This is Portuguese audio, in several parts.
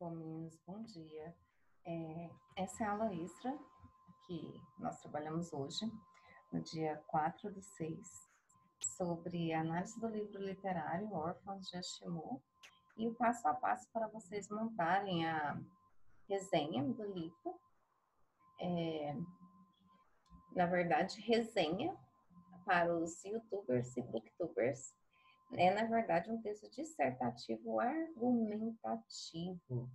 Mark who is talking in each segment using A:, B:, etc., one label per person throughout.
A: Bom, meninos, bom dia. Essa é a aula extra que nós trabalhamos hoje, no dia 4/6, sobre a análise do livro literário Órfãos de Ashimou e o passo a passo para vocês montarem a resenha do livro. Na verdade, resenha para os youtubers e booktubers. É, na verdade, um texto dissertativo argumentativo.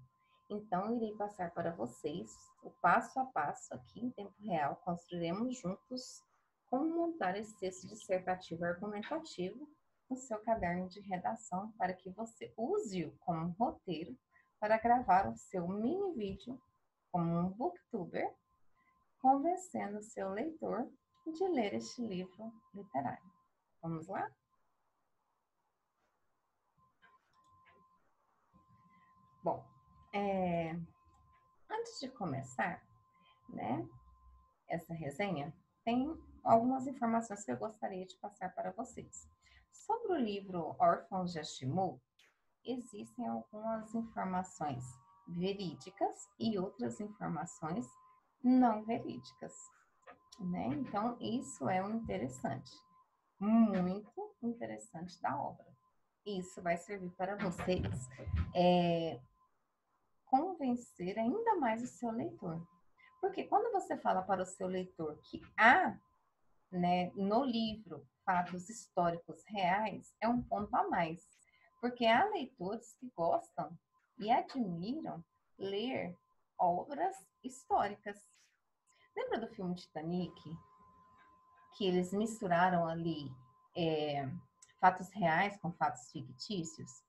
A: Então, irei passar para vocês o passo a passo aqui em tempo real. Construiremos juntos como montar esse texto dissertativo argumentativo no seu caderno de redação para que você use-o como roteiro para gravar o seu mini vídeo como um booktuber, convencendo o seu leitor de ler este livro literário. Vamos lá? Bom, antes de começar, né, essa resenha, tem algumas informações que eu gostaria de passar para vocês. Sobre o livro Órfãos de Ashimou, existem algumas informações verídicas e outras informações não verídicas, né? Então, isso é o interessante, muito interessante da obra. Isso vai servir para vocês convencer ainda mais o seu leitor. Porque quando você fala para o seu leitor que há, né, no livro fatos históricos reais, é um ponto a mais. Porque há leitores que gostam e admiram ler obras históricas. Lembra do filme Titanic? Que eles misturaram ali fatos reais com fatos fictícios?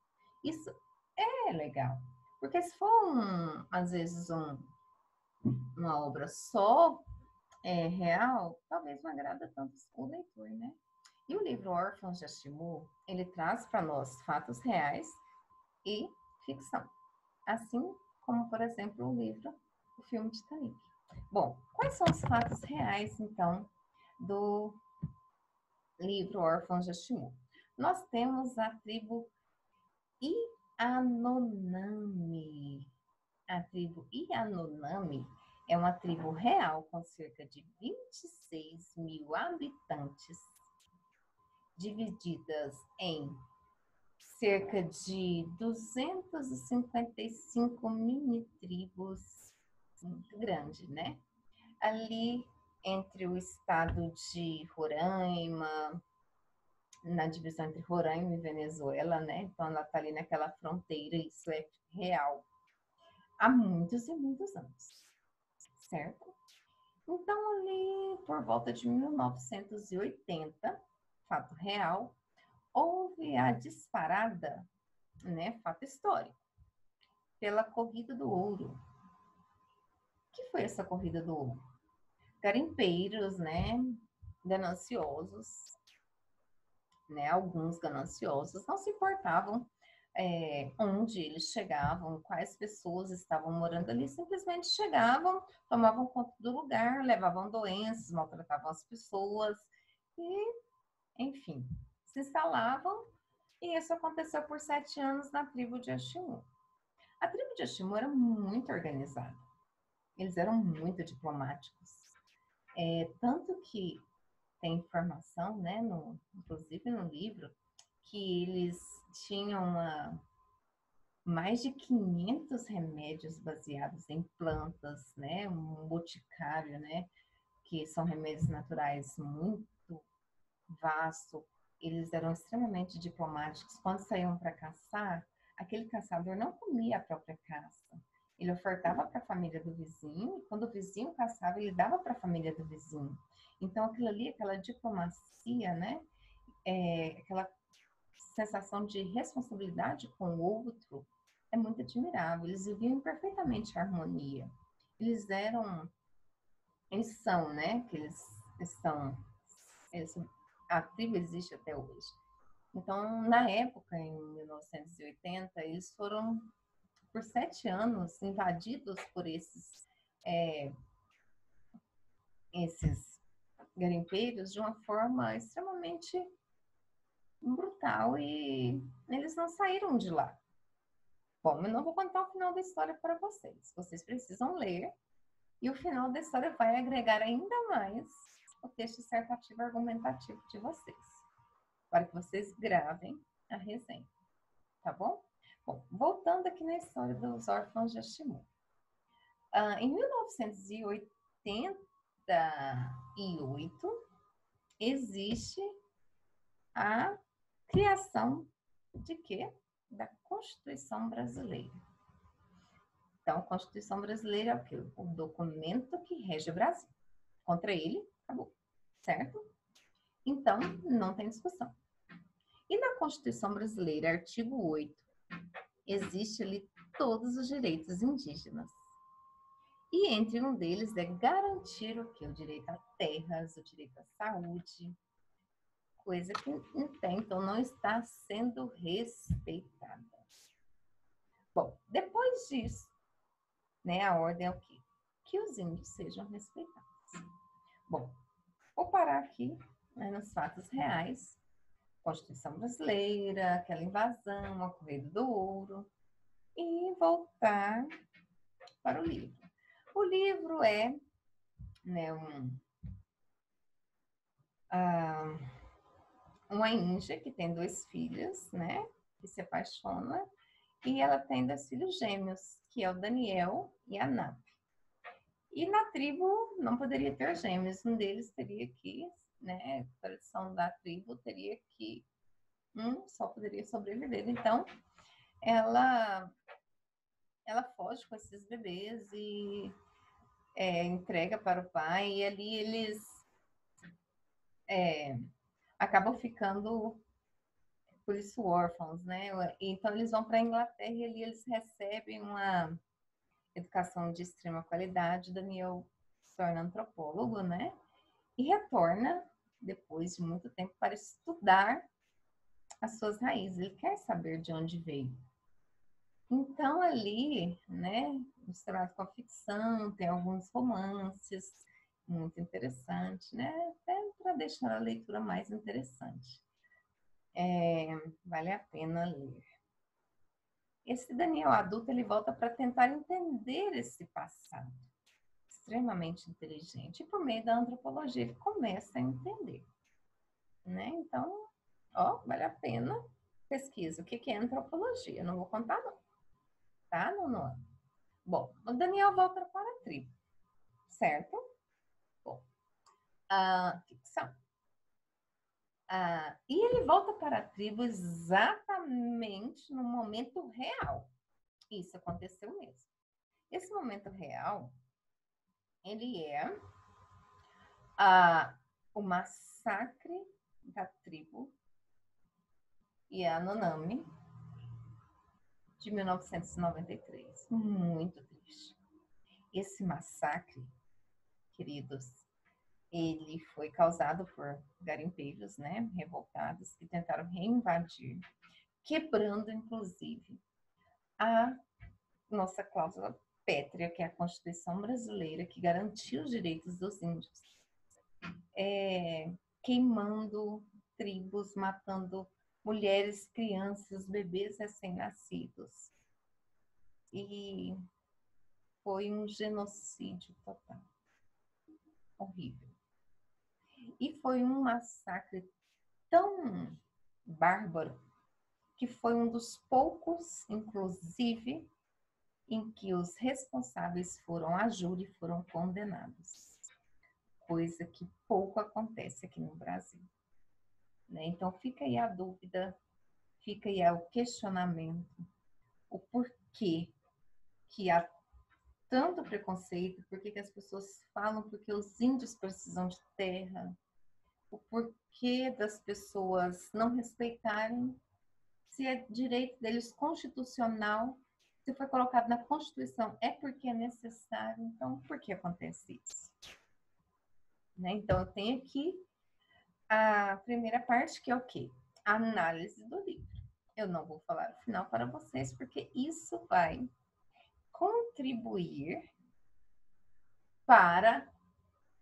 A: Isso é legal. Porque se for, às vezes, uma obra só real, talvez não agrada tanto o leitor, né? E o livro Órfãos de Ashimou, ele traz para nós fatos reais e ficção. Assim como, por exemplo, o filme Titanic. Bom, quais são os fatos reais, então, do livro Órfãos de Ashimou? Nós temos a tribo Yanomami. A tribo Yanomami é uma tribo real com cerca de 26 mil habitantes, divididas em cerca de 255 mini-tribos, muito grande, né? Ali entre o estado de Roraima, na divisão entre Roraima e Venezuela, né? Então ela está ali naquela fronteira, isso é real, há muitos e muitos anos, certo? Então, ali por volta de 1980, fato real, houve a disparada, né, fato histórico, pela Corrida do Ouro. O que foi essa Corrida do Ouro? Garimpeiros, né, gananciosos, né, alguns gananciosos, não se importavam onde eles chegavam, quais pessoas estavam morando ali, simplesmente chegavam, tomavam conta do lugar, levavam doenças, maltratavam as pessoas e, enfim, se instalavam. E isso aconteceu por 7 anos na tribo de Ashimou. A tribo de Ashimou era muito organizada, eles eram muito diplomáticos, tanto que tem informação, né, inclusive no livro, que eles tinham mais de 500 remédios baseados em plantas, né, um boticário, né, que são remédios naturais muito vasto. Eles eram extremamente diplomáticos. Quando saíam para caçar, aquele caçador não comia a própria caça. Ele ofertava para a família do vizinho, e quando o vizinho caçava, ele dava para a família do vizinho. Então, aquilo ali, aquela diplomacia, né, aquela sensação de responsabilidade com o outro, é muito admirável. Eles viviam perfeitamente em harmonia. Eles são, né, que a tribo existe até hoje. Então, na época, em 1980, eles foram, por 7 anos, invadidos por esses garimpeiros de uma forma extremamente brutal e eles não saíram de lá. Bom, eu não vou contar o final da história para vocês. Vocês precisam ler. E o final da história vai agregar ainda mais o texto dissertativo argumentativo de vocês. Para que vocês gravem a resenha. Tá bom? Bom, voltando aqui na história dos órfãos de Ashimura. Em 1988, existe a criação de quê? Da Constituição Brasileira. Então, a Constituição Brasileira é o quê? O documento que rege o Brasil. Contra ele, acabou. Certo? Então, não tem discussão. E na Constituição Brasileira, artigo 8, existe ali todos os direitos indígenas. E entre um deles é garantir o quê? O direito a terras, o direito à saúde, coisa que até então não está sendo respeitada. Bom, depois disso, né, a ordem é o quê? Que os índios sejam respeitados. Bom, vou parar aqui, né, nos fatos reais. Constituição Brasileira, aquela invasão, a Correio do Ouro, e voltar para o livro. O livro é, né, uma índia que tem 2 filhos, né, que se apaixona, e ela tem 2 filhos gêmeos, que é o Daniel e a Nap. E na tribo não poderia ter gêmeos, um deles teria que, né, a tradição da tribo teria que, só poderia sobreviver. Então, ela foge com esses bebês e entrega para o pai, e ali eles acabam ficando, por isso, órfãos, né? Então, eles vão para a Inglaterra e ali eles recebem uma educação de extrema qualidade. Daniel se torna antropólogo, né? E retorna, depois de muito tempo, para estudar as suas raízes. Ele quer saber de onde veio. Então, ali, né, misturado com a ficção, tem alguns romances muito interessantes, né? Até para deixar a leitura mais interessante. Vale a pena ler. Esse Daniel adulto, ele volta para tentar entender esse passado extremamente inteligente. E por meio da antropologia, ele começa a entender, né? Então, vale a pena pesquisa. O que é antropologia? Eu não vou contar, não. Tá, Nono? Bom, o Daniel volta para a tribo, certo? Bom, ficção. E ele volta para a tribo exatamente no momento real. Isso aconteceu mesmo. Esse momento real, ele é o massacre da tribo Yanomami de 1993. Muito triste. Esse massacre, queridos, ele foi causado por garimpeiros, né, revoltados, que tentaram reinvadir, quebrando, inclusive, a nossa cláusula pétrea, que é a Constituição Brasileira, que garantiu os direitos dos índios, queimando tribos, matando mulheres, crianças, bebês recém-nascidos. E foi um genocídio total. Horrível. E foi um massacre tão bárbaro que foi um dos poucos, inclusive, em que os responsáveis foram a júri e foram condenados. Coisa que pouco acontece aqui no Brasil. Né? Então, fica aí a dúvida, fica aí o questionamento, o porquê que há tanto preconceito, porquê que as pessoas falam porque os índios precisam de terra, o porquê das pessoas não respeitarem se é direito deles constitucional, se foi colocado na Constituição, é porque é necessário. Então, por que acontece isso? Né? Então, eu tenho aqui a primeira parte, que é o quê? A análise do livro. Eu não vou falar o final para vocês, porque isso vai contribuir para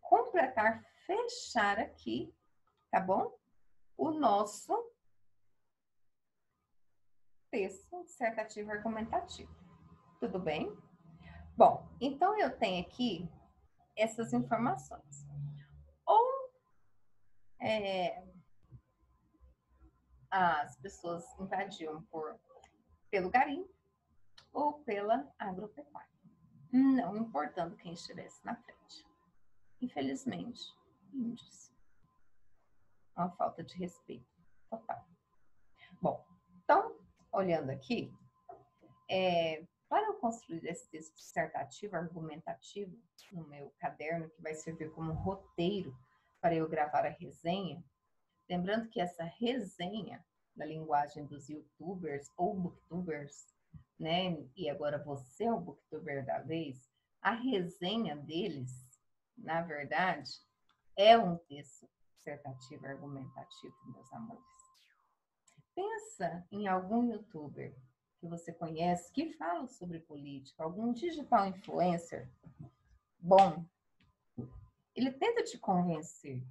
A: completar, fechar aqui, tá bom? O nosso texto dissertativo argumentativo. Tudo bem? Bom, então eu tenho aqui essas informações. Ou as pessoas invadiam pelo garimpo ou pela agropecuária, não importando quem estivesse na frente. Infelizmente, índios. Uma falta de respeito total. Bom, então, olhando aqui, para eu construir esse texto dissertativo, argumentativo, no meu caderno, que vai servir como roteiro para eu gravar a resenha, lembrando que essa resenha, da linguagem dos youtubers ou booktubers, né? E agora você é o booktuber da vez, a resenha deles, na verdade, é um texto dissertativo argumentativo, meus amores. Pensa em algum youtuber que você conhece que fala sobre política, algum digital influencer bom, ele tenta te convencer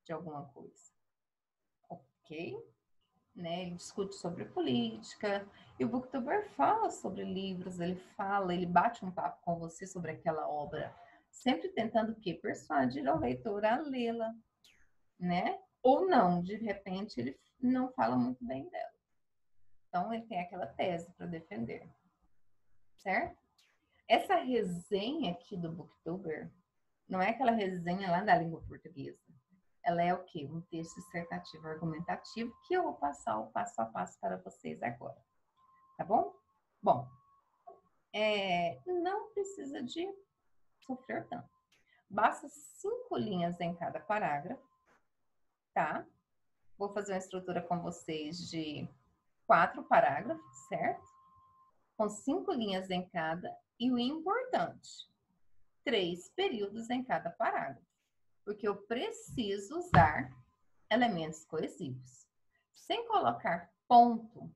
A: de alguma coisa, ok? Né? Ele discute sobre política, e o booktuber fala sobre livros, ele bate um papo com você sobre aquela obra, sempre tentando o quê? Persuadir o leitor a lê-la, né? Ou não, de repente ele não fala muito bem dela. Então ele tem aquela tese para defender, certo? Essa resenha aqui do booktuber não é aquela resenha lá da língua portuguesa. Ela é o quê? Um texto dissertativo argumentativo que eu vou passar o passo a passo para vocês agora. Tá bom? Bom, não precisa de sofrer tanto. Basta 5 linhas em cada parágrafo, tá? Vou fazer uma estrutura com vocês de 4 parágrafos, certo? Com 5 linhas em cada. E o importante, 3 períodos em cada parágrafo. Porque eu preciso usar elementos coesivos. Sem colocar ponto,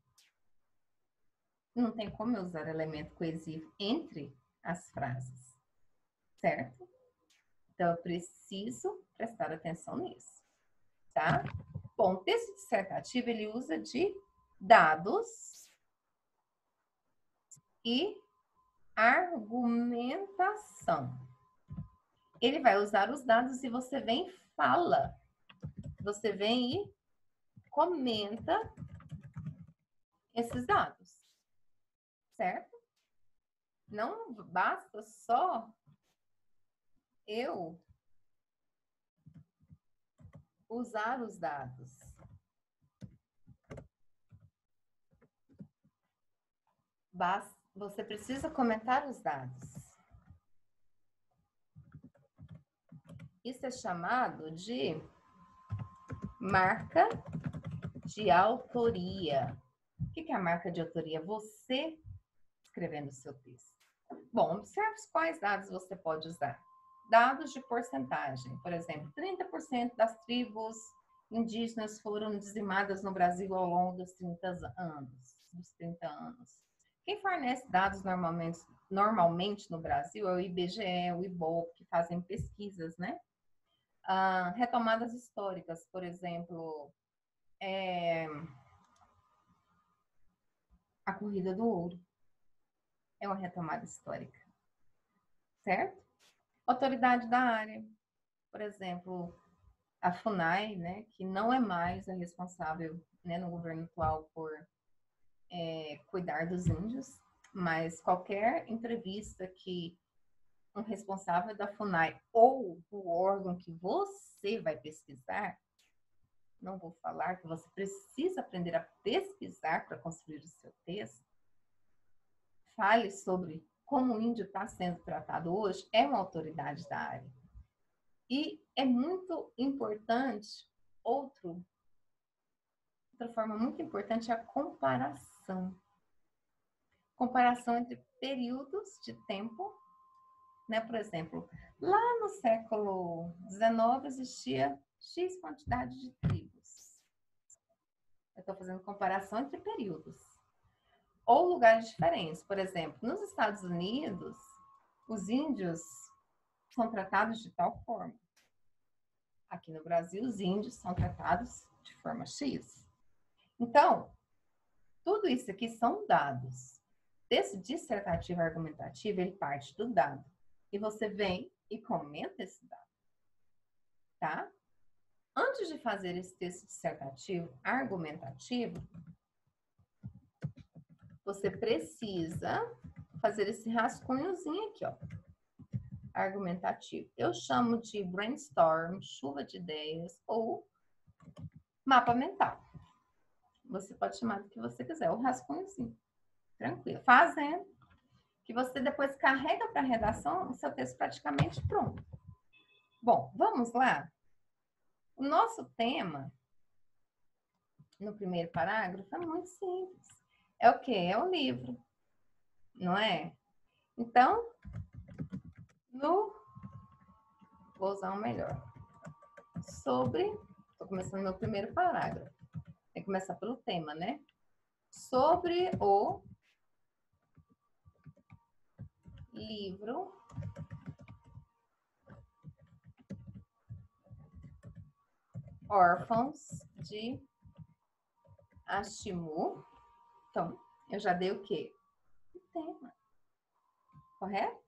A: não tem como eu usar elemento coesivo entre as frases, certo? Então, eu preciso prestar atenção nisso, tá? Bom, o texto dissertativo, ele usa de dados e argumentação. Ele vai usar os dados e você vem e fala. Você vem e comenta esses dados, certo? Não basta só eu usar os dados. Você precisa comentar os dados. Isso é chamado de marca de autoria. O que é a marca de autoria? Você escrevendo o seu texto. Bom, observe quais dados você pode usar. Dados de porcentagem. Por exemplo, 30% das tribos indígenas foram dizimadas no Brasil ao longo dos 30 anos. Quem fornece dados normalmente no Brasil é o IBGE, o IBOP, que fazem pesquisas, né? Retomadas históricas, por exemplo, a Corrida do Ouro é uma retomada histórica, certo? Autoridade da área, por exemplo, a FUNAI, né, que não é mais a responsável, né, no governo atual por cuidar dos índios, mas qualquer entrevista que um responsável da FUNAI ou do órgão que você vai pesquisar, não vou falar que você precisa aprender a pesquisar para construir o seu texto, fale sobre como o índio está sendo tratado hoje, é uma autoridade da área. E é muito importante, outra forma muito importante é a comparação. Comparação entre períodos de tempo, né? Por exemplo, lá no século XIX existia X quantidade de tribos. Eu estou fazendo comparação entre períodos. Ou lugares diferentes. Por exemplo, nos Estados Unidos, os índios são tratados de tal forma. Aqui no Brasil, os índios são tratados de forma X. Então, Tudo isso aqui são dados. Texto dissertativo argumentativo, ele parte do dado. E você vem e comenta esse dado. Tá? Antes de fazer esse texto dissertativo argumentativo, você precisa fazer esse rascunhozinho aqui, ó. Argumentativo. Eu chamo de brainstorm, chuva de ideias ou mapa mental. Você pode chamar do que você quiser, o rascunhozinho. Tranquilo. Fazendo, que você depois carrega para a redação o seu texto praticamente pronto. Bom, vamos lá? O nosso tema, no primeiro parágrafo, é muito simples. É o quê? É o livro, não é? Então, vou usar um melhor. Estou começando meu primeiro parágrafo. Tem que começar pelo tema, né? Sobre o livro Órfãos de Ashimur. Então, eu já dei o quê? O tema. Correto?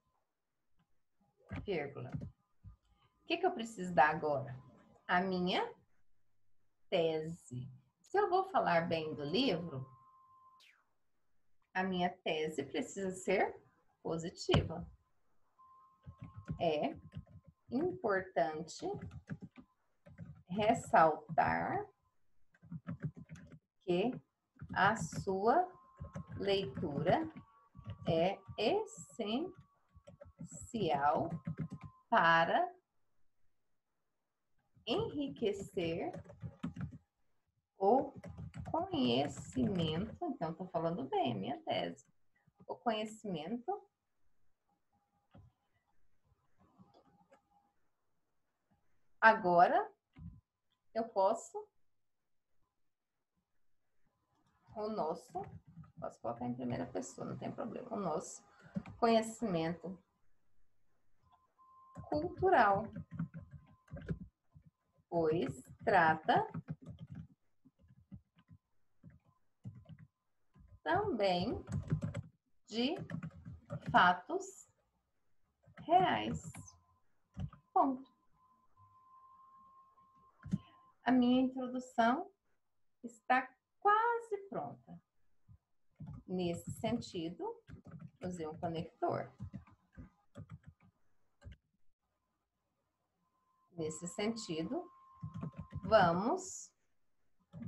A: Vírgula. O que eu preciso dar agora? A minha tese. Se eu vou falar bem do livro, a minha tese precisa ser positiva. É importante ressaltar que a sua leitura é essencial para enriquecer o conhecimento. Então, estou falando bem, a minha tese. O conhecimento agora eu posso colocar em primeira pessoa, não tem problema. O nosso conhecimento cultural, pois trata também de fatos reais. Ponto. A minha introdução está quase pronta. Nesse sentido, usei um conector. Nesse sentido, vamos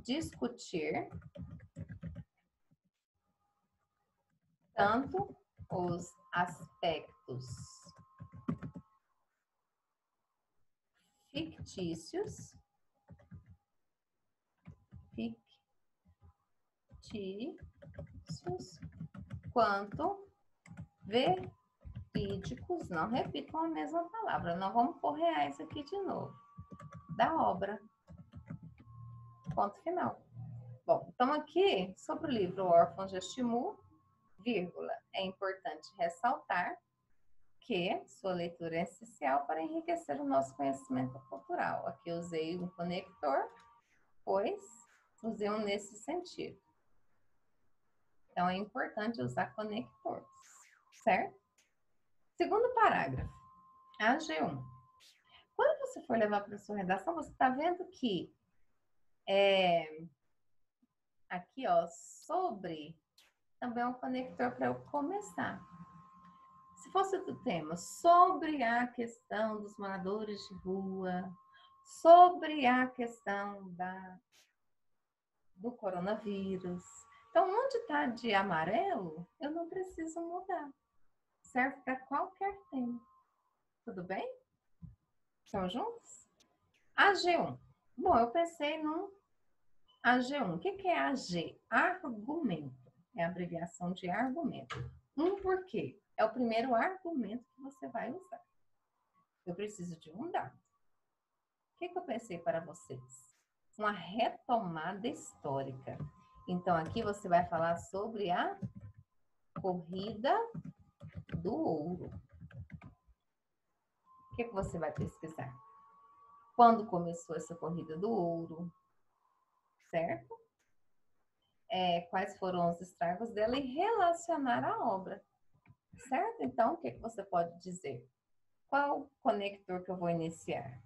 A: discutir tanto os aspectos fictícios quanto verídicos. Não repitam a mesma palavra. Não vamos pôr reais aqui de novo. Da obra. Ponto final. Bom, então aqui, sobre o livro Órfãos de Ashimur, vírgula, é importante ressaltar que sua leitura é essencial para enriquecer o nosso conhecimento cultural. Aqui eu usei um conector, pois usei um nesse sentido. Então, é importante usar conectores, certo? Segundo parágrafo, AG1. Quando você for levar para a sua redação, você está vendo que aqui, ó, sobre, também é um conector para eu começar. Se fosse do tema sobre a questão dos moradores de rua, sobre a questão do coronavírus. Então, onde está de amarelo, eu não preciso mudar. Serve para qualquer tema. Tudo bem? Estão juntos? AG1. Bom, eu pensei no AG1. O que é AG? Argumento. É a abreviação de argumento. Um porquê. É o primeiro argumento que você vai usar. Eu preciso de um dado. O que eu pensei para vocês? Uma retomada histórica. Então, aqui você vai falar sobre a corrida do ouro. O que você vai pesquisar? Quando começou essa corrida do ouro? Certo? quais foram os estragos dela e relacionar a obra, certo? Então, o que você pode dizer? Qual conector que eu vou iniciar?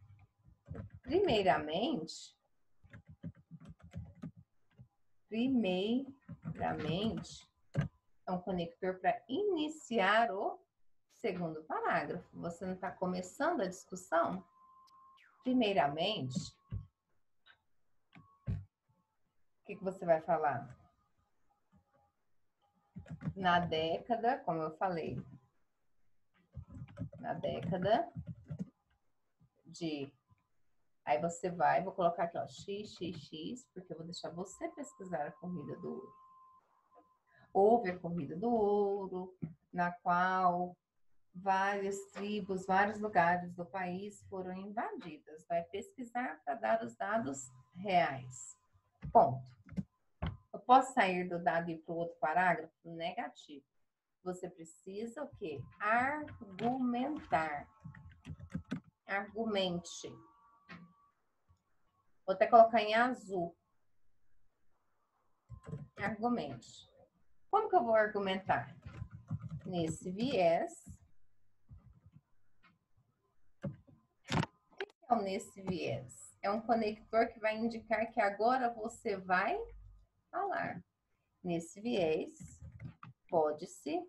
A: Primeiramente, é um conector para iniciar o segundo parágrafo. Você não está começando a discussão? Primeiramente, o que você vai falar? Na década, como eu falei, na década de... Aí você vai, vou colocar aqui, ó, XXX, porque eu vou deixar você pesquisar a corrida do ouro. Houve a corrida do ouro, na qual várias tribos, vários lugares do país foram invadidas. Vai pesquisar para dar os dados reais. Ponto. Eu posso sair do dado e ir para o outro parágrafo? Negativo. Você precisa o quê? Argumentar. Argumente. Vou até colocar em azul. Argumente. Como que eu vou argumentar? Nesse viés. O que é o nesse viés? É um conector que vai indicar que agora você vai falar. Nesse viés, pode-se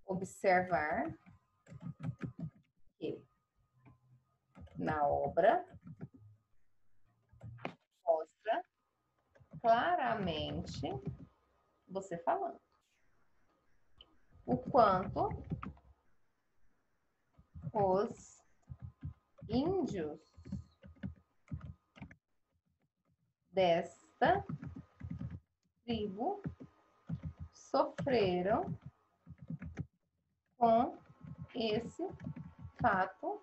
A: observar que na obra mostra claramente você falando o quanto os índios desta tribo sofreram com esse fato,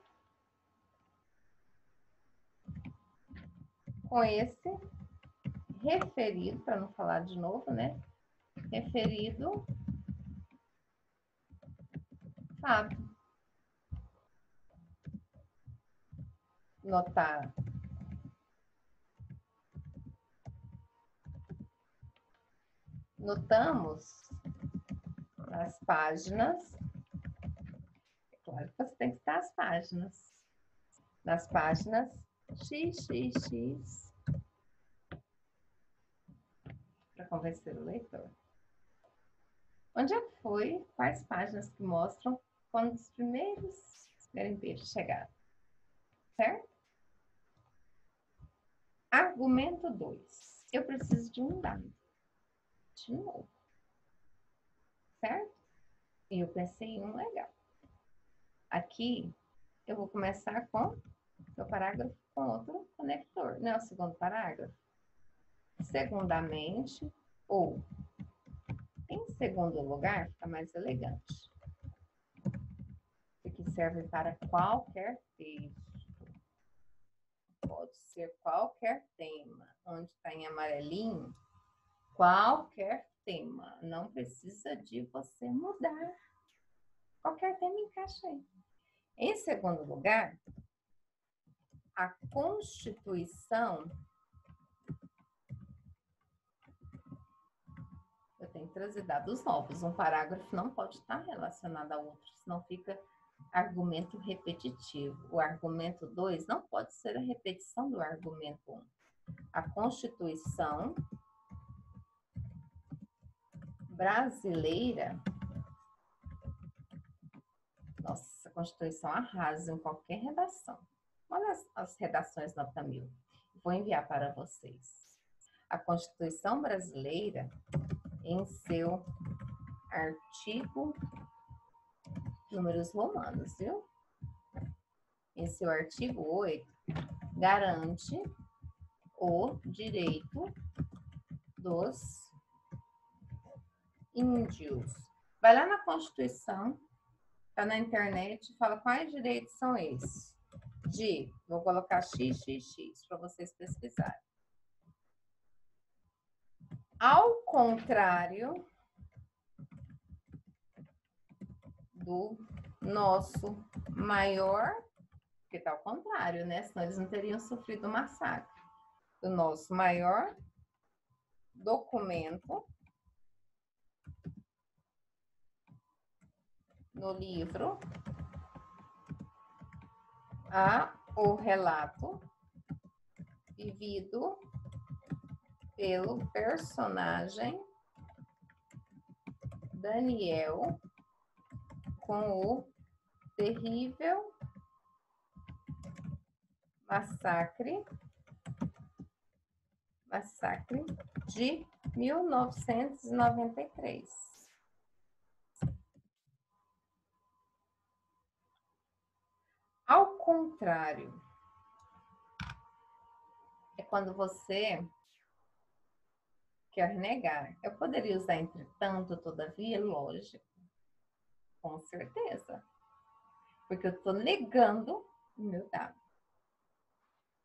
A: com esse referido, para não falar de novo, né? Referido fato. Notar. Notamos nas páginas, é claro que você tem que estar as páginas, nas páginas XXX, para convencer o leitor. Onde é que foi? Quais páginas que mostram quando os primeiros garimpeiros chegaram? Certo? Argumento 2. Eu preciso de um dado. De novo. Certo? E eu pensei em um legal. Aqui, eu vou começar com o parágrafo com outro conector. Não é o segundo parágrafo? Segundamente, ou em segundo lugar, fica mais elegante. Que serve para qualquer texto. Pode ser qualquer tema. Onde está em amarelinho, qualquer tema. Não precisa de você mudar. Qualquer tema encaixa aí. Em segundo lugar, a Constituição... Eu tenho que trazer dados novos. Um parágrafo não pode estar relacionado a outro, senão fica argumento repetitivo. O argumento 2 não pode ser a repetição do argumento 1. A Constituição brasileira... Nossa, a Constituição arrasa em qualquer redação. Olha as redações nota 1000. Vou enviar para vocês. A Constituição brasileira, em seu artigo, números romanos, viu? Em seu artigo 8, garante o direito dos índios. Vai lá na Constituição, tá na internet, fala quais direitos são esses. Vou colocar XXX para vocês pesquisarem. Ao contrário do nosso maior, porque tá ao contrário, né? Senão eles não teriam sofrido o massacre. Do nosso maior documento no livro a o relato vivido pelo personagem Daniel com o terrível massacre de 1993. Ao contrário, é quando você quer negar. Eu poderia usar entretanto, todavia, lógico, com certeza, porque eu estou negando o meu dado.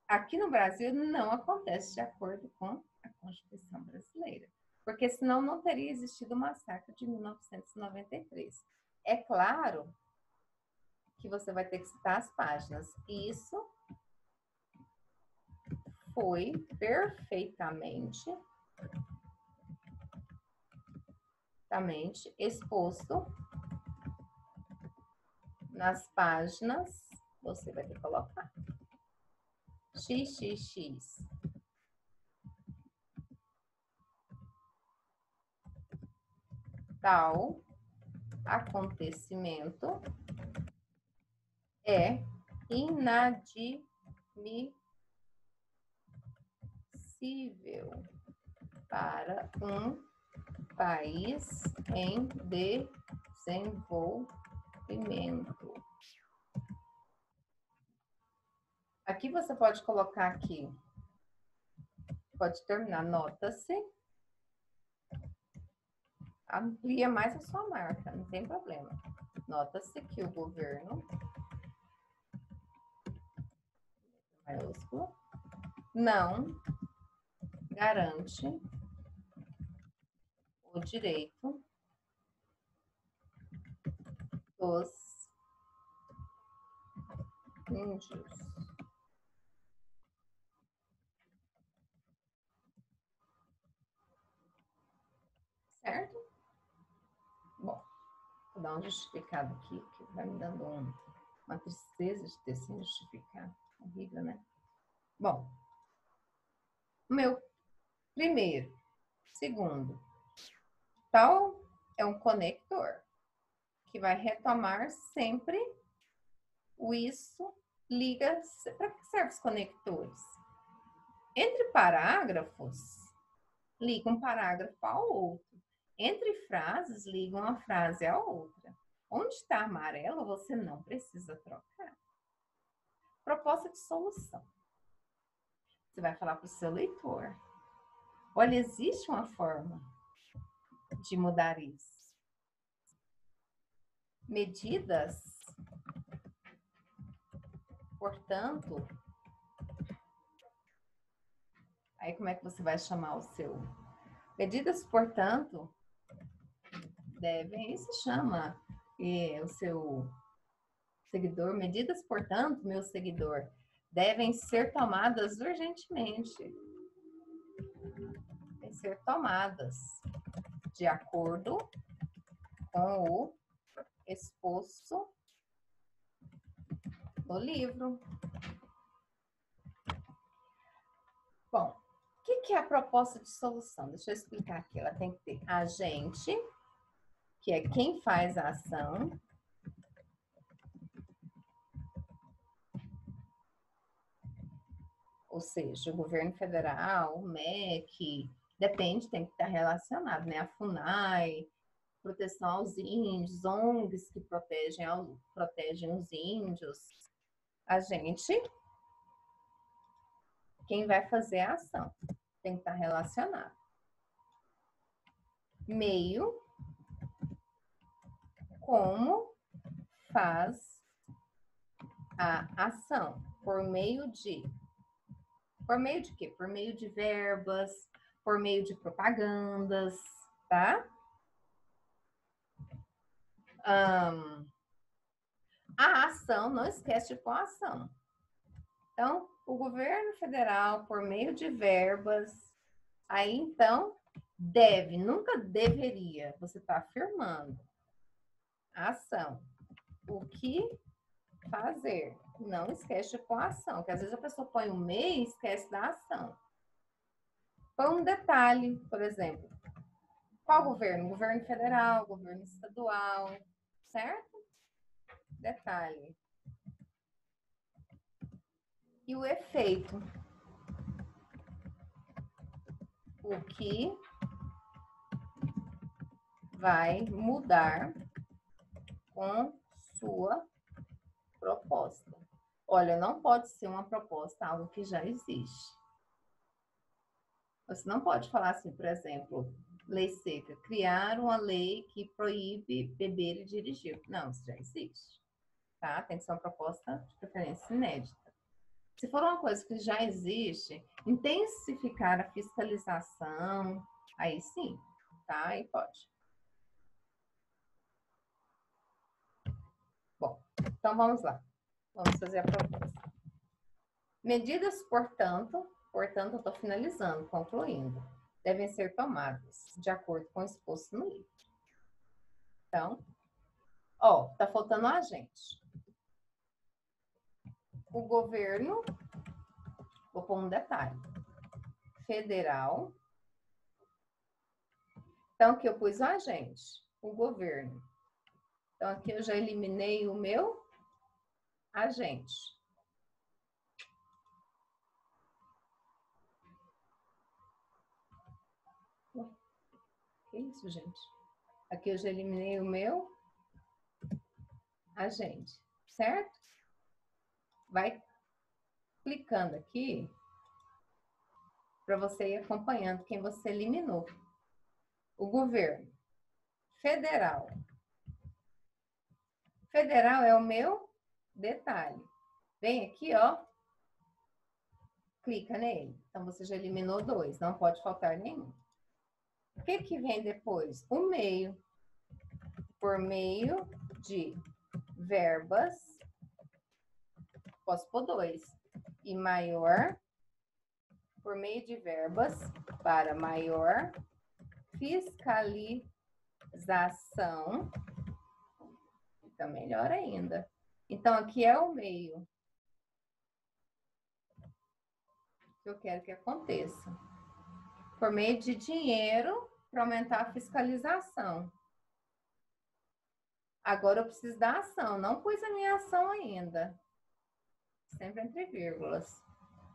A: Aqui no Brasil não acontece de acordo com a Constituição brasileira, porque senão não teria existido o massacre de 1993. É claro que você vai ter que citar as páginas. Isso foi perfeitamente exposto nas páginas. Você vai ter que colocar XXX. Tal acontecimento é inadmissível para um país em desenvolvimento. Aqui você pode colocar aqui, pode terminar, nota-se, amplia mais a sua marca, não tem problema. Nota-se que o governo, maiúsculo, não garante o direito dos índios. Certo? Bom, vou dar um justificado aqui, que vai me dando uma tristeza de ter sido justificado. Horrível, né? Bom, meu primeiro, segundo, tal é um conector que vai retomar sempre o isso, liga. Para que servem os conectores? Entre parágrafos, liga um parágrafo ao outro. Entre frases, liga uma frase à outra. Onde está amarelo, você não precisa trocar. Proposta de solução. Você vai falar para o seu leitor: olha, existe uma forma de mudar isso. Medidas, portanto, aí como é que você vai chamar o seu? Medidas, portanto, devem, isso chama o seu seguidor, medidas, portanto, meu seguidor, devem ser tomadas urgentemente. Devem ser tomadas de acordo com o exposto no livro. Bom, o que é a proposta de solução? Deixa eu explicar aqui. Ela tem que ter agente, que é quem faz a ação. Ou seja, o governo federal, o MEC, depende, tem que estar relacionado, né? A FUNAI, proteção aos índios, ONGs que protegem os índios. A gente, quem vai fazer a ação, tem que estar relacionado. Meio, como faz a ação? Por meio de quê? Por meio de verbas, por meio de propagandas, tá? A ação, não esquece de pôr a ação. Então, o governo federal, por meio de verbas, aí então Deve, nunca deveria. Você está afirmando. A ação. O que fazer? Não esquece com a ação, que às vezes a pessoa põe o meio e esquece da ação. Põe um detalhe, por exemplo. Qual governo? Governo federal, governo estadual, certo? Detalhe. E o efeito. O que vai mudar com sua proposta. Olha, não pode ser uma proposta, algo que já existe. Você não pode falar assim, por exemplo, lei seca, criar uma lei que proíbe beber e dirigir. Não, isso já existe. Tá? Tem que ser uma proposta de preferência inédita. Se for uma coisa que já existe, intensificar a fiscalização, aí sim, tá? Aí pode. Bom, então vamos lá. Vamos fazer a proposta. Medidas, portanto, eu estou finalizando, concluindo, devem ser tomadas de acordo com o exposto no livro. Então, ó, tá faltando um agente. O governo, vou pôr um detalhe, federal. Então, aqui eu pus o agente, o governo. Então, aqui eu já eliminei o meu agente. Que isso, gente? Aqui eu já eliminei o meu agente, certo? Vai clicando aqui para você ir acompanhando quem você eliminou. O governo federal. Federal é o meu detalhe. Vem aqui, ó. Clica nele. Então, você já eliminou 2. Não pode faltar nenhum. O que que vem depois? O meio. Por meio de verbas. Posso pôr 2. E maior. Por meio de verbas para maior fiscalização. Fica melhor ainda. Então, aqui é o meio que eu quero que aconteça. Por meio de dinheiro para aumentar a fiscalização. Agora eu preciso da ação. Não pus a minha ação ainda. Sempre entre vírgulas.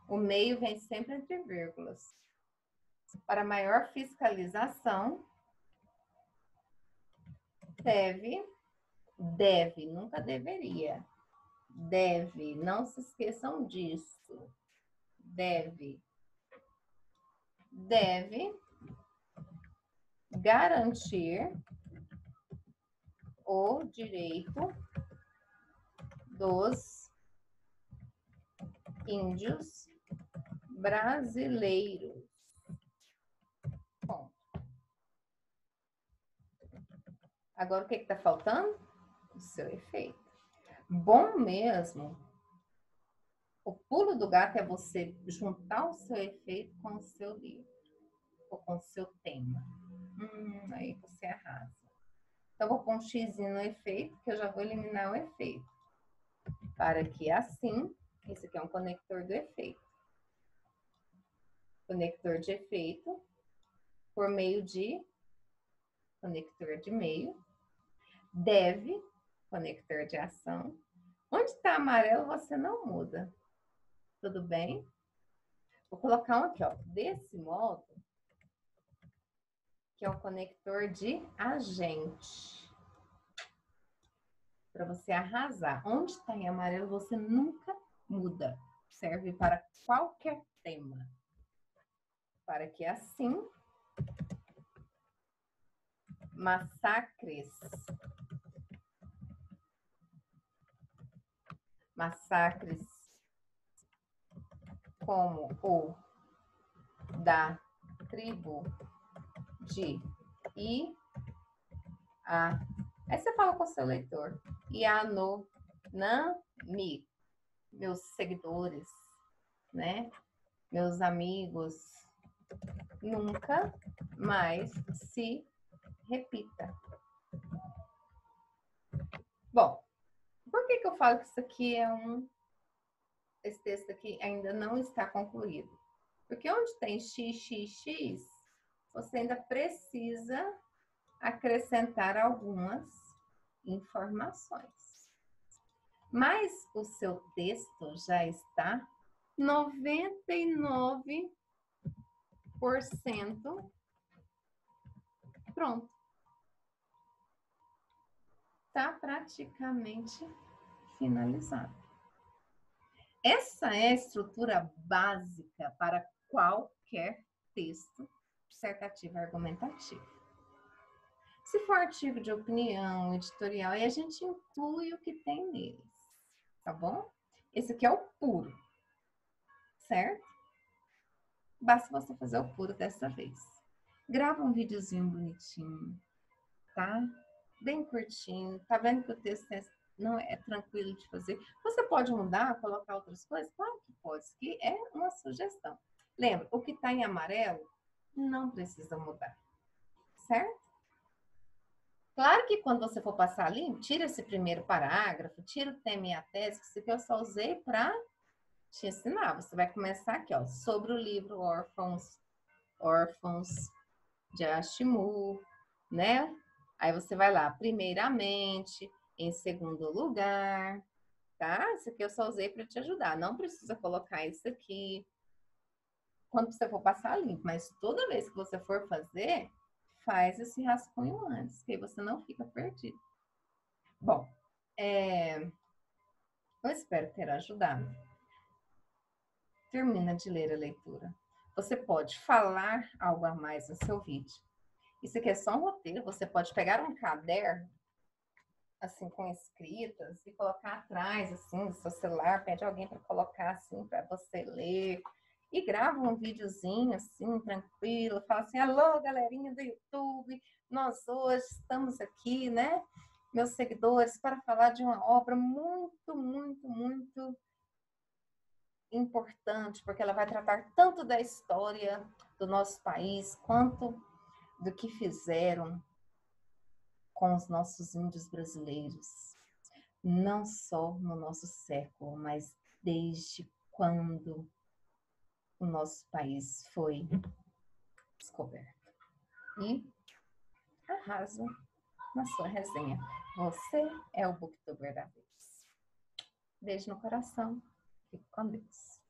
A: O meio vem sempre entre vírgulas. Para maior fiscalização, deve, nunca deveria. Deve, não se esqueçam disso. Deve garantir o direito dos índios brasileiros. Bom. Agora, o que está faltando? O seu efeito. Bom mesmo. O pulo do gato é você juntar o seu efeito com o seu livro. Ou com o seu tema. Aí você arrasa. Então, vou pôr um X no efeito, que eu já vou eliminar o efeito. Para que assim, esse aqui é um conector do efeito. Conector de efeito, por meio de conector de meio, deve, conector de ação. Onde está amarelo, você não muda. Tudo bem? Vou colocar um aqui, ó. Desse modo, que é o conector de agente. Para você arrasar. Onde está em amarelo, você nunca muda. Serve para qualquer tema. Para que assim, massacres como o da tribo de Aí você fala com o seu leitor. Yanomami, meus seguidores, né? Meus amigos, nunca mas se repita. Bom, por que eu falo que isso aqui esse texto aqui ainda não está concluído? Porque onde tem XXX, você ainda precisa acrescentar algumas informações. Mas o seu texto já está 99% pronto. Está praticamente finalizado. Essa é a estrutura básica para qualquer texto dissertativo argumentativo. Se for artigo de opinião, editorial, aí a gente inclui o que tem neles, tá bom? Esse aqui é o puro, certo? Basta você fazer o puro dessa vez. Grava um videozinho bonitinho, tá? Bem curtinho. Tá vendo que o texto não é tranquilo de fazer? Você pode mudar, colocar outras coisas? Claro que pode. Isso aqui é uma sugestão. Lembra, o que está em amarelo não precisa mudar, certo? Claro que quando você for passar ali, tira esse primeiro parágrafo, tira o tema e a tese, que isso aqui eu só usei para te ensinar. Você vai começar aqui, ó, sobre o livro Órfãos de Asimov, né? Aí você vai lá, primeiramente, em segundo lugar, tá? Isso aqui eu só usei para te ajudar. Não precisa colocar isso aqui quando você for passar limpo, mas toda vez que você for fazer, faz esse rascunho antes, que aí você não fica perdido. Bom, eu espero ter ajudado. Termina de ler a leitura. Você pode falar algo a mais no seu vídeo. Isso aqui é só um roteiro. Você pode pegar um caderno, assim, com escritas, e colocar atrás, assim, do seu celular. Pede alguém para colocar, assim, para você ler. E grava um videozinho, assim, tranquilo. Fala assim, alô, galerinha do YouTube. Nós hoje estamos aqui, né? Meus seguidores, para falar de uma obra muito, muito, muito importante, porque ela vai tratar tanto da história do nosso país, quanto do que fizeram com os nossos índios brasileiros, não só no nosso século, mas desde quando o nosso país foi descoberto. E arrasa na sua resenha. Você é o booktuber da vez. Beijo no coração. Fique com Deus.